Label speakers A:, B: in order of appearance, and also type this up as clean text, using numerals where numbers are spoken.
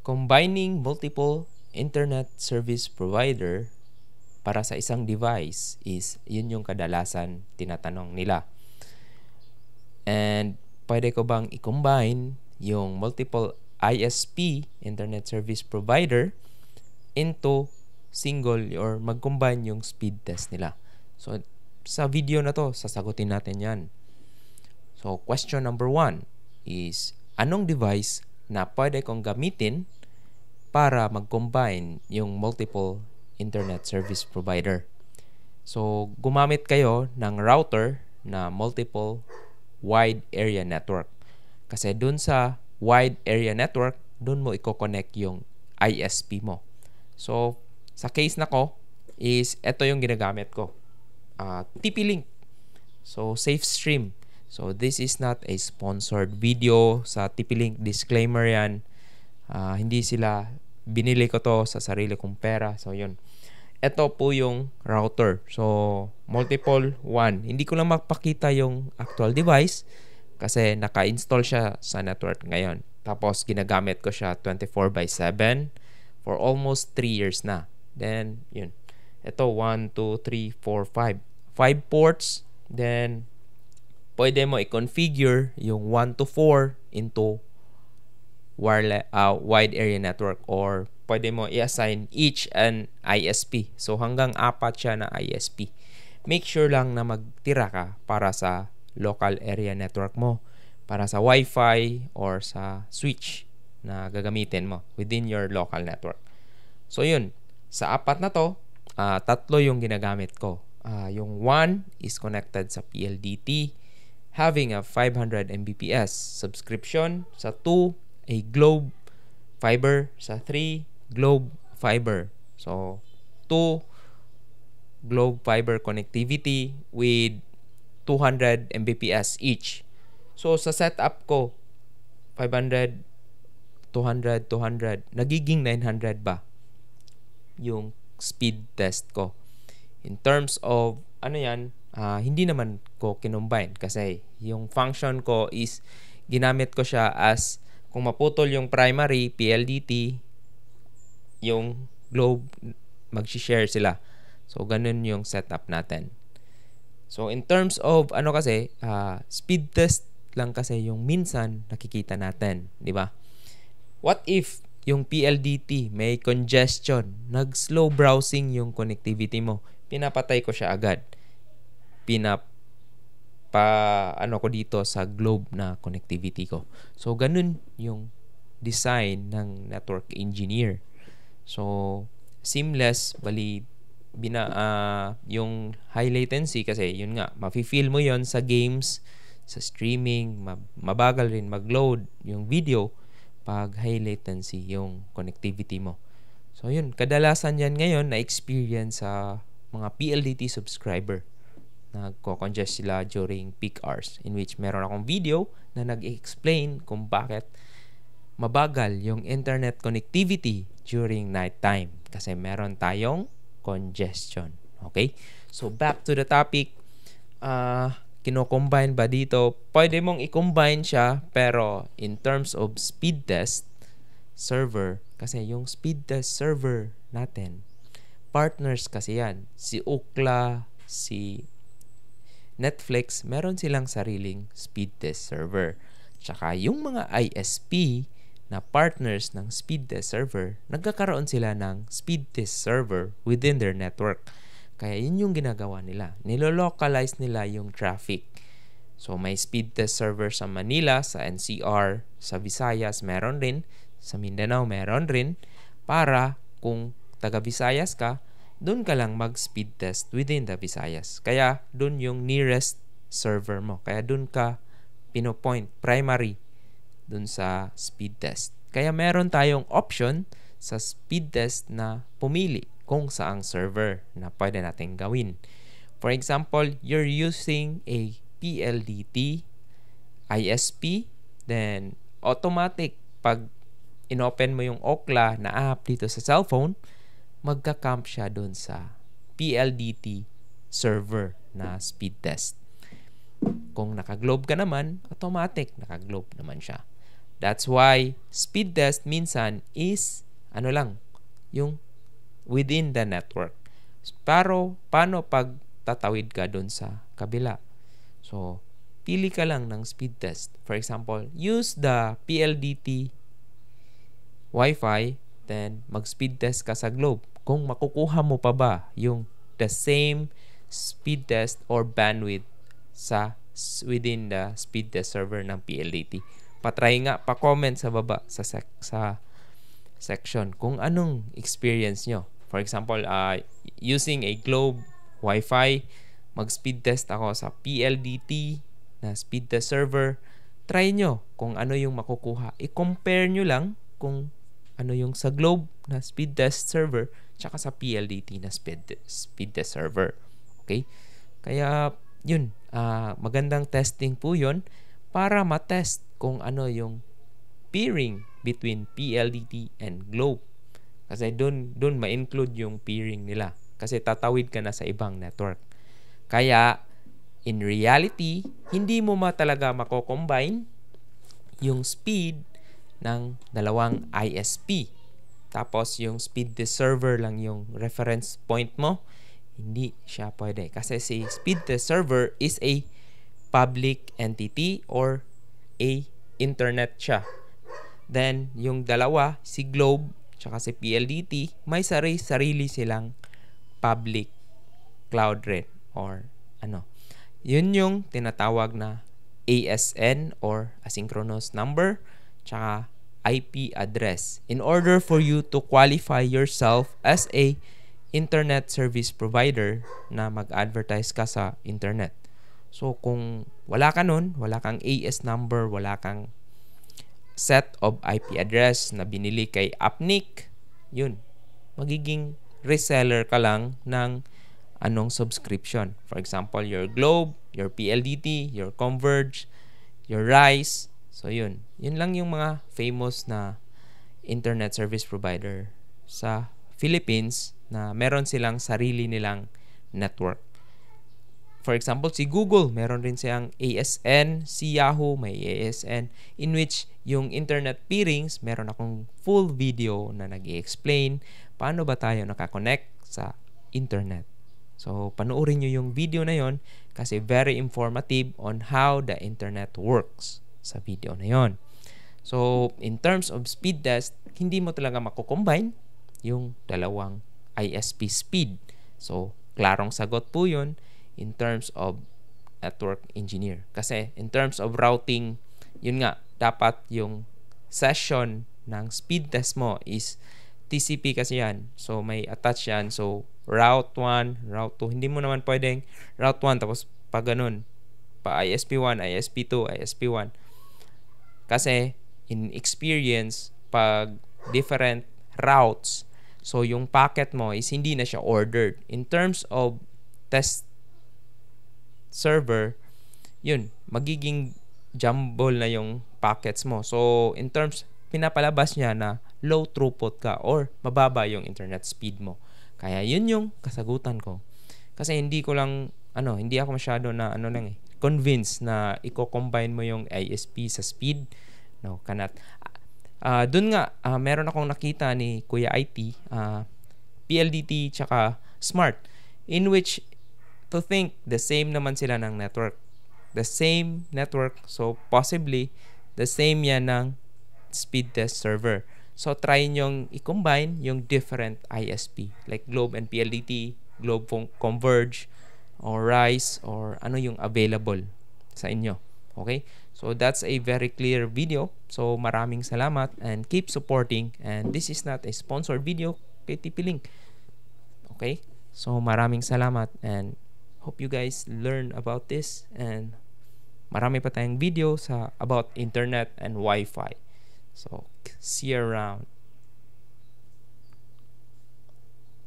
A: Combining multiple internet service provider para sa isang device is yun yung kadalasan tinatanong nila. And pwede ko bang i-combine yung multiple ISP, internet service provider, into single or mag-combine yung speed test nila. So, sa video na to, sasagutin natin yan. So, question number 1 is, anong device na pwede kong gamitin para mag-combine yung multiple internet service provider? So, gumamit kayo ng router na multiple wide area network. Kasi dun sa wide area network, dun mo i-connect yung ISP mo. So, sa case na ko, is ito yung ginagamit ko. TP-Link. So, SafeStream. So, this is not a sponsored video sa TP-Link. Disclaimer yan. Hindi sila, binili ko to sa sarili kong pera. So, yun. Ito po yung router. So, multiple one. Hindi ko lang mapakita yung actual device kasi naka-install siya sa network ngayon. Tapos, ginagamit ko siya 24/7 for almost 3 years na. Then, yun. Ito, 1, 2, 3, 4, 5. 5 ports. Then, pwede mo i-configure yung 1 to 4 into wide area network, or pwede mo i-assign each an ISP. So, hanggang 4 siya na ISP. Make sure lang na magtira ka para sa local area network mo, para sa Wi-Fi or sa switch na gagamitin mo within your local network. So, yun. Sa 4 na to, 3 yung ginagamit ko. Yung 1 is connected sa PLDT, having a 500 Mbps subscription. Sa 2, a Globe Fiber. Sa 3, Globe Fiber. So, 2 Globe Fiber connectivity with 200 Mbps each. So, sa setup ko, 500, 200, 200, nagiging 900 ba yung speed test ko. In terms of, hindi naman ko kinumbine kasi yung function ko is, ginamit ko siya as, kung maputol yung primary, PLDT, yung Globe, mag-share sila. So, ganun yung setup natin. So, in terms of, speed test lang kasi yung minsan nakikita natin, di ba? What if yung PLDT may congestion, nag-slow browsing yung connectivity mo? Pinapatay ko siya agad. Ko dito sa Globe na connectivity ko. So, ganun yung design ng network engineer. So, seamless, yung high latency kasi, yun nga, mafe-feel mo yon sa games, sa streaming, mabagal rin mag-load yung video pag high latency yung connectivity mo. So, yun, kadalasan yan ngayon na-experience sa mga PLDT subscriber. Nagko-congest sila during peak hours, in which meron akong video na nag-explain kung bakit mabagal yung internet connectivity during night time kasi meron tayong congestion. Okay? So, back to the topic. Kino-combine ba dito? Pwede mong i-combine siya, pero in terms of speed test server, kasi yung speed test server natin, partners kasi yan. Si Ookla, si Netflix, meron silang sariling speed test server. Tsaka yung mga ISP na partners ng speed test server, nagkakaroon sila ng speed test server within their network. Kaya yun yung ginagawa nila. Nilolocalize nila yung traffic. So, may speed test server sa Manila, sa NCR, sa Visayas, meron rin. Sa Mindanao, meron rin. Para kung taga Visayas ka, doon ka lang mag-speed test within the Visayas. Kaya, doon yung nearest server mo. Kaya doon ka pinopoint, primary, doon sa speed test. Kaya meron tayong option sa speed test na pumili kung saang server na pwede natin gawin. For example, you're using a PLDT ISP, then automatic pag inopen mo yung Ookla na app dito sa cellphone, magka-camp siya dun sa PLDT server na speed test. Kung naka-Globe ka naman, automatic naka-Globe naman siya. That's why speed test minsan is ano lang, yung within the network. Pero paano pag tatawid ka dun sa kabila? So, pili ka lang ng speed test. For example, use the PLDT Wi-Fi, then mag-speed test ka sa Globe. Kung makukuha mo pa ba yung the same speed test or bandwidth sa within the speed test server ng PLDT. Patry nga, pa-comment sa baba sa section kung anong experience nyo. For example, using a Globe Wi-Fi, mag-speed test ako sa PLDT na speed test server. Try nyo kung ano yung makukuha. I-compare nyo lang kung ano yung sa Globe na speed test server tsaka sa PLDT na speed test server. Okay? Kaya, yun. Magandang testing po yun para matest kung ano yung peering between PLDT and Globe. Kasi doon ma-include yung peering nila. Kasi tatawid ka na sa ibang network. Kaya, in reality, hindi mo talaga mako-combine yung speed ng dalawang ISP. Tapos, yung speed test server lang yung reference point mo. Hindi siya pwede. Kasi si speed test server is a public entity or a internet siya. Then, yung dalawa, si Globe tsaka si PLDT, may sarili silang public cloud rin or ano. Yun yung tinatawag na ASN or asynchronous number tsaka IP address. In order for you to qualify yourself as a internet service provider na mag-advertise ka sa internet. So, kung wala ka nun, wala kang AS number, wala kang set of IP address na binili kay Appnik, yun, magiging reseller ka lang ng anong subscription. For example, your Globe, your PLDT, your Converge, your Rise. So, yun. Yun lang yung mga famous na internet service provider sa Philippines na meron silang sarili nilang network. For example, si Google, meron rin siyang ASN, si Yahoo, may ASN, in which yung internet peerings, meron akong full video na nag-i-explain paano ba tayo nakakonect sa internet. So, panoorin nyo yung video na yon kasi very informative on how the internet works sa video na yon. So, in terms of speed test, hindi mo talaga mako-combine yung dalawang ISP speed. So, klarong sagot po yun in terms of network engineer. Kasi in terms of routing, yun nga, dapat yung session ng speed test mo is TCP kasi yan. So, may attach yan. So, route 1, route 2. Hindi mo naman pwedeng route 1 tapos pa ganun. Pa ISP1, ISP2, ISP1. Kasi in experience, pag different routes, so yung packet mo is hindi na siya ordered. In terms of test server, yun, magiging jumble na yung packets mo. So, in terms, pinapalabas niya na low throughput ka or mababa yung internet speed mo. Kaya yun yung kasagutan ko. Kasi hindi ako masyado na convinced na i-combine mo yung ISP sa speed. No, cannot. Dun nga, meron akong nakita ni Kuya IT, PLDT tsaka Smart, in which to think the same naman sila ng network. The same network, so possibly the same yan ng speed test server. So try nyong i-combine yung different ISP like Globe and PLDT, Globe Converge, or Rise, or ano yung available sa inyo. Okay? So that's a very clear video. So maraming salamat and keep supporting. And this is not a sponsored video kay TP-Link. Okay? So maraming salamat and hope you guys learn about this, and marami pa tayong video about internet and Wi-Fi. So see you around.